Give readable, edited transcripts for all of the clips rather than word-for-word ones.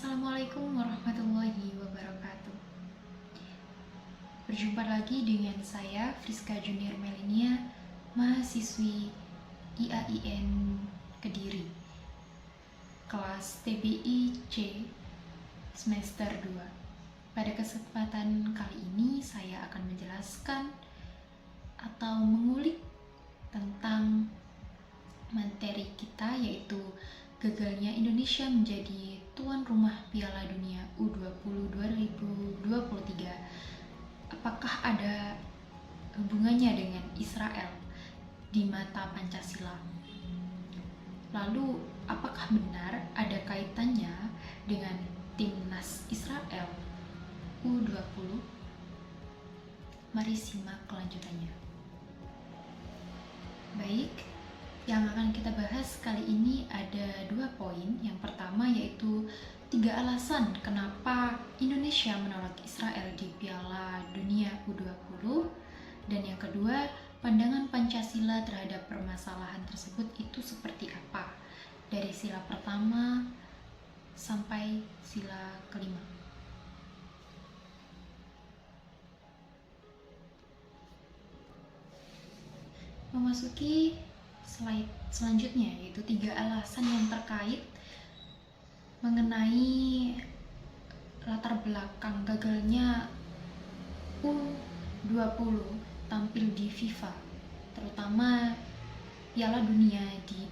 Assalamualaikum warahmatullahi wabarakatuh. Berjumpa lagi dengan saya, Friska Junior Melinia, mahasiswi IAIN Kediri, kelas TBI C semester 2. Pada kesempatan kali ini saya akan menjelaskan atau mengulik tentang materi kita, yaitu gagalnya Indonesia menjadi tuan rumah Piala Dunia U20 2023. Apakah ada hubungannya dengan Israel di mata Pancasila? Lalu, apakah benar ada kaitannya dengan timnas Israel U20? Mari simak kelanjutannya. Baik, yang akan kita bahas kali ini ada 2 poin. Yang pertama yaitu 3 alasan kenapa Indonesia menolak Israel di Piala Dunia U20. Dan yang kedua, pandangan Pancasila terhadap permasalahan tersebut itu seperti apa, dari sila pertama sampai sila kelima. Memasuki slide selanjutnya, yaitu 3 alasan yang terkait mengenai latar belakang gagalnya U20 tampil di FIFA, terutama Piala Dunia di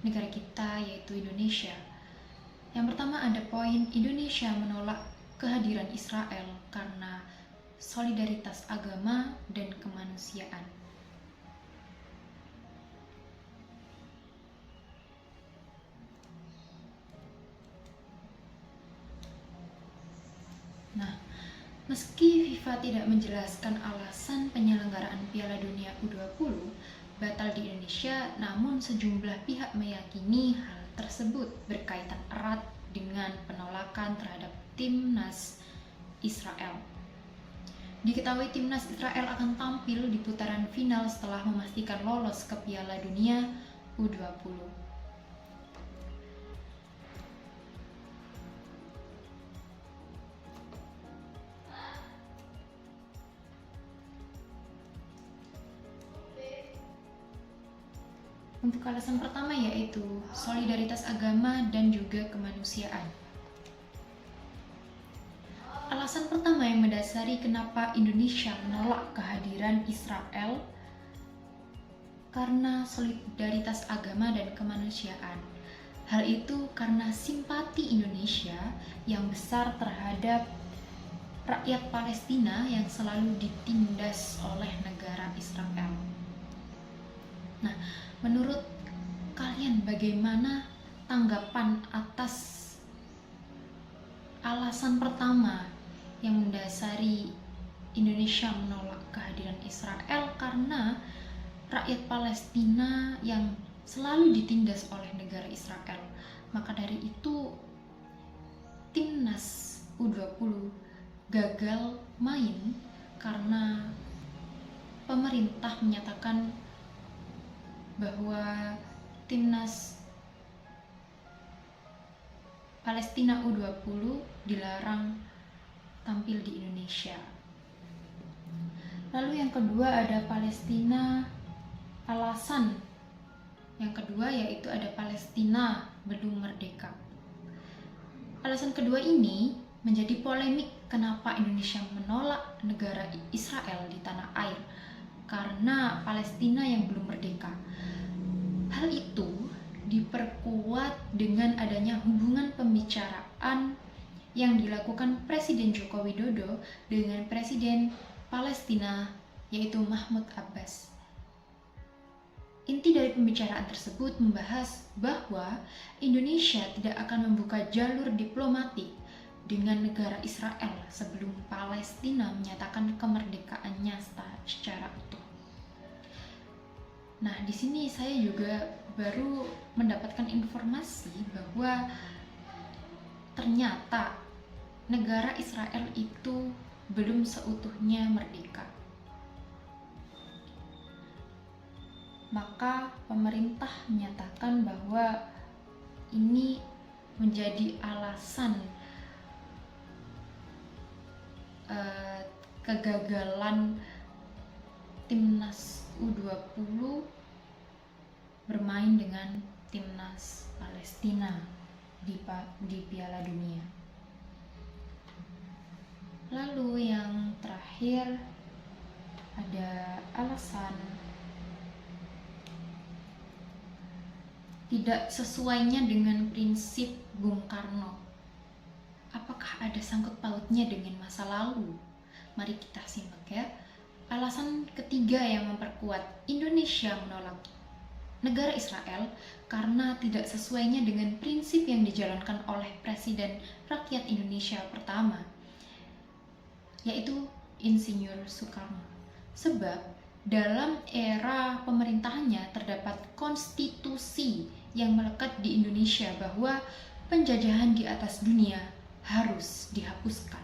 negara kita, yaitu Indonesia. Yang pertama ada poin Indonesia menolak kehadiran Israel karena solidaritas agama dan kemanusiaan. Nah, meski FIFA tidak menjelaskan alasan penyelenggaraan Piala Dunia U20 batal di Indonesia, namun sejumlah pihak meyakini hal tersebut berkaitan erat dengan penolakan terhadap timnas Israel. Diketahui timnas Israel akan tampil di putaran final setelah memastikan lolos ke Piala Dunia U20. Untuk alasan pertama yaitu solidaritas agama dan juga kemanusiaan. Alasan pertama yang mendasari kenapa Indonesia menolak kehadiran Israel karena solidaritas agama dan kemanusiaan. Hal itu karena simpati Indonesia yang besar terhadap rakyat Palestina yang selalu ditindas oleh negara Israel. Nah, menurut kalian bagaimana tanggapan atas alasan pertama yang mendasari Indonesia menolak kehadiran Israel karena rakyat Palestina yang selalu ditindas oleh negara Israel? Maka dari itu timnas U20 gagal main karena pemerintah menyatakan bahwa timnas Palestina U20 dilarang tampil di Indonesia. Lalu yang kedua ada Palestina, alasan yang kedua yaitu ada Palestina belum merdeka. Alasan kedua ini menjadi polemik kenapa Indonesia menolak negara Israel di tanah air karena Palestina yang belum merdeka. Hal itu diperkuat dengan adanya hubungan pembicaraan yang dilakukan Presiden Joko Widodo dengan Presiden Palestina, yaitu Mahmud Abbas. Inti dari pembicaraan tersebut membahas bahwa Indonesia tidak akan membuka jalur diplomatik dengan negara Israel sebelum Palestina menyatakan kemerdekaannya secara utuh. Nah, di sini saya juga baru mendapatkan informasi bahwa ternyata negara Israel itu belum seutuhnya merdeka. Maka pemerintah menyatakan bahwa ini menjadi alasan kegagalan timnas U20 bermain dengan timnas Palestina di Piala Dunia. Lalu yang terakhir ada alasan tidak sesuainya dengan prinsip Bung Karno. Apakah ada sangkut pautnya dengan masa lalu? Mari kita simak ya. Alasan ketiga yang memperkuat Indonesia menolak negara Israel karena tidak sesuainya dengan prinsip yang dijalankan oleh Presiden Rakyat Indonesia pertama, yaitu Insinyur Soekarno. Sebab dalam era pemerintahannya terdapat konstitusi yang melekat di Indonesia bahwa penjajahan di atas dunia harus dihapuskan.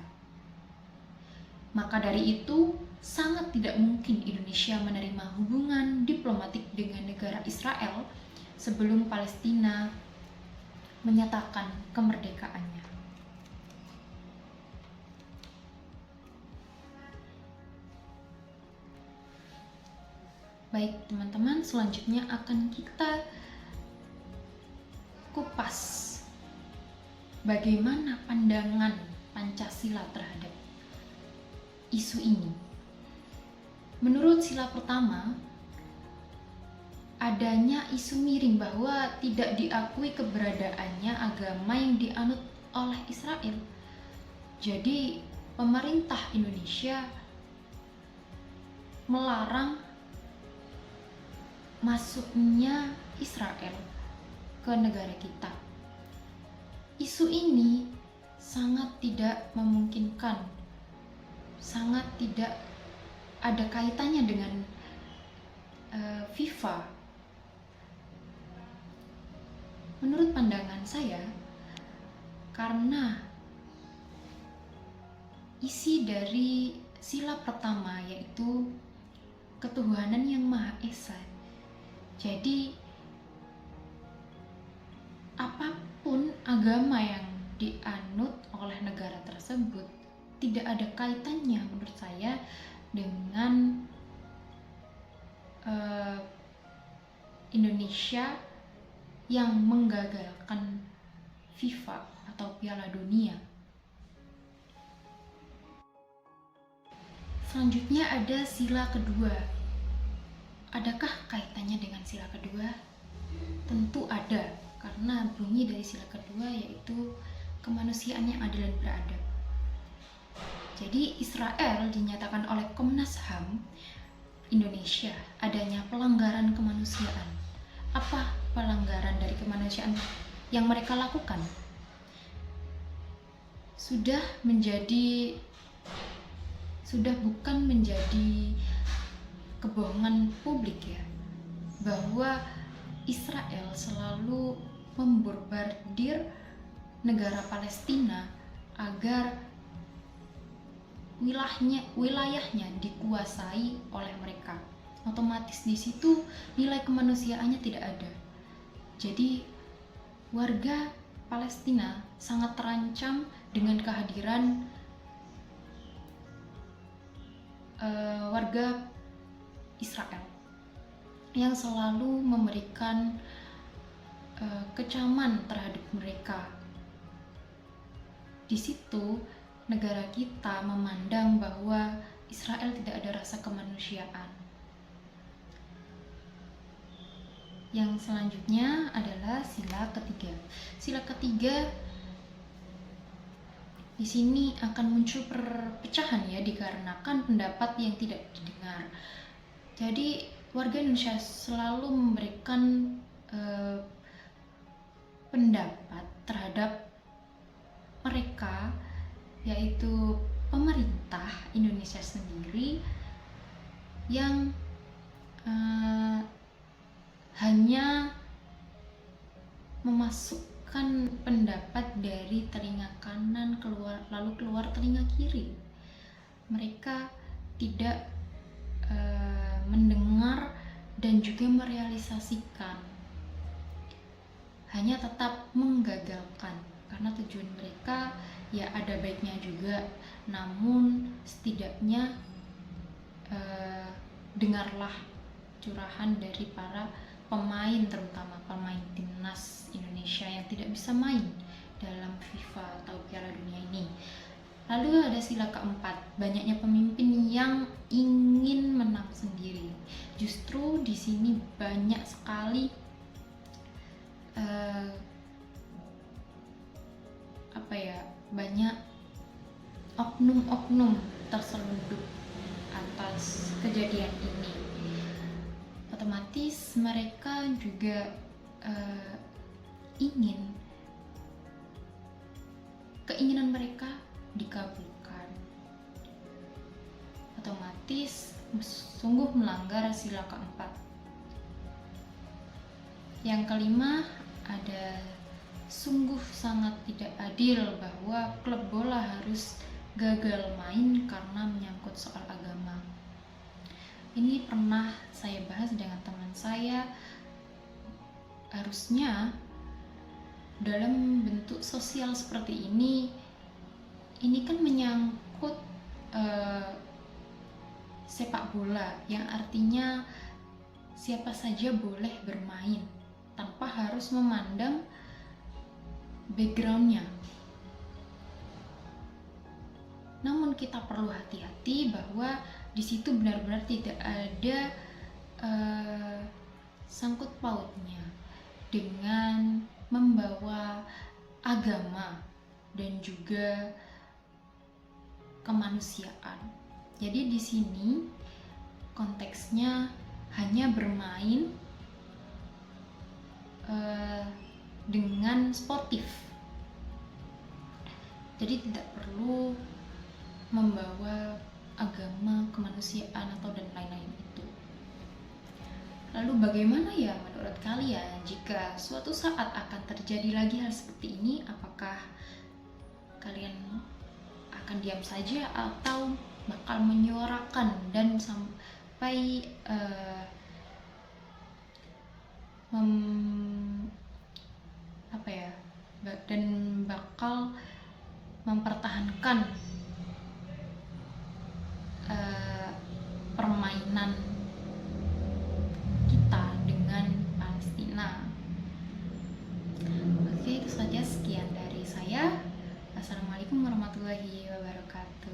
Maka dari itu, sangat tidak mungkin Indonesia menerima hubungan diplomatik dengan negara Israel sebelum Palestina menyatakan kemerdekaannya. Baik teman-teman, selanjutnya akan kita kupas bagaimana pandangan Pancasila terhadap isu ini. Menurut sila pertama, adanya isu miring bahwa tidak diakui keberadaannya agama yang dianut oleh Israel. Jadi, pemerintah Indonesia melarang masuknya Israel ke negara kita. Isu ini sangat tidak memungkinkan, sangat tidak ada kaitannya dengan FIFA. Menurut pandangan saya, karena isi dari sila pertama yaitu ketuhanan yang Maha Esa. Jadi apapun agama yang dianut oleh negara tersebut tidak ada kaitannya menurut saya dengan Indonesia yang menggagalkan FIFA atau Piala Dunia. Selanjutnya ada sila kedua. Adakah kaitannya dengan sila kedua? Tentu ada, karena bunyi dari sila kedua yaitu kemanusiaan yang adil dan beradab. Jadi Israel dinyatakan oleh Komnas HAM Indonesia adanya pelanggaran kemanusiaan. Apa pelanggaran dari kemanusiaan yang mereka lakukan? Sudah bukan menjadi kebohongan publik ya, bahwa Israel selalu membombardir negara Palestina agar wilayahnya dikuasai oleh mereka. Otomatis di situ nilai kemanusiaannya tidak ada. Jadi warga Palestina sangat terancam dengan kehadiran warga Israel yang selalu memberikan kecaman terhadap mereka. Di situ negara kita memandang bahwa Israel tidak ada rasa kemanusiaan. Yang selanjutnya adalah sila ketiga. Sila ketiga di sini akan muncul perpecahan ya, dikarenakan pendapat yang tidak didengar. Jadi warga Indonesia selalu memberikan pendapat terhadap mereka, yaitu pemerintah Indonesia sendiri yang hanya memasukkan pendapat dari telinga kanan lalu keluar telinga kiri. Mereka tidak mendengar dan juga merealisasikan, hanya tetap menggagalkan. karena tujuan mereka ya ada baiknya juga, namun setidaknya dengarlah curahan dari para pemain, terutama pemain timnas Indonesia yang tidak bisa main dalam FIFA atau Piala Dunia ini. Lalu ada sila keempat, banyaknya pemimpin yang ingin menang sendiri. Justru di sini banyak sekali banyak oknum-oknum terselundup atas kejadian ini. Otomatis mereka juga ingin keinginan mereka dikabulkan. Otomatis sungguh melanggar sila keempat. Yang kelima, ada sungguh sangat tidak adil bahwa klub bola harus gagal main karena menyangkut soal agama. Ini pernah saya bahas dengan teman saya. Harusnya dalam bentuk sosial seperti ini kan menyangkut sepak bola, yang artinya siapa saja boleh bermain tanpa harus memandang backgroundnya. Namun kita perlu hati-hati bahwa di situ benar-benar tidak ada sangkut pautnya dengan membawa agama dan juga kemanusiaan. Jadi di sini konteksnya hanya bermain dengan sportif. Jadi tidak perlu membawa agama, kemanusiaan atau dan lain-lain itu. Lalu bagaimana ya menurut kalian jika suatu saat akan terjadi lagi hal seperti ini? Apakah kalian akan diam saja atau bakal menyuarakan dan sampai dan bakal mempertahankan permainan kita dengan Palestina? Oke, itu saja, sekian dari saya. Assalamualaikum warahmatullahi wabarakatuh.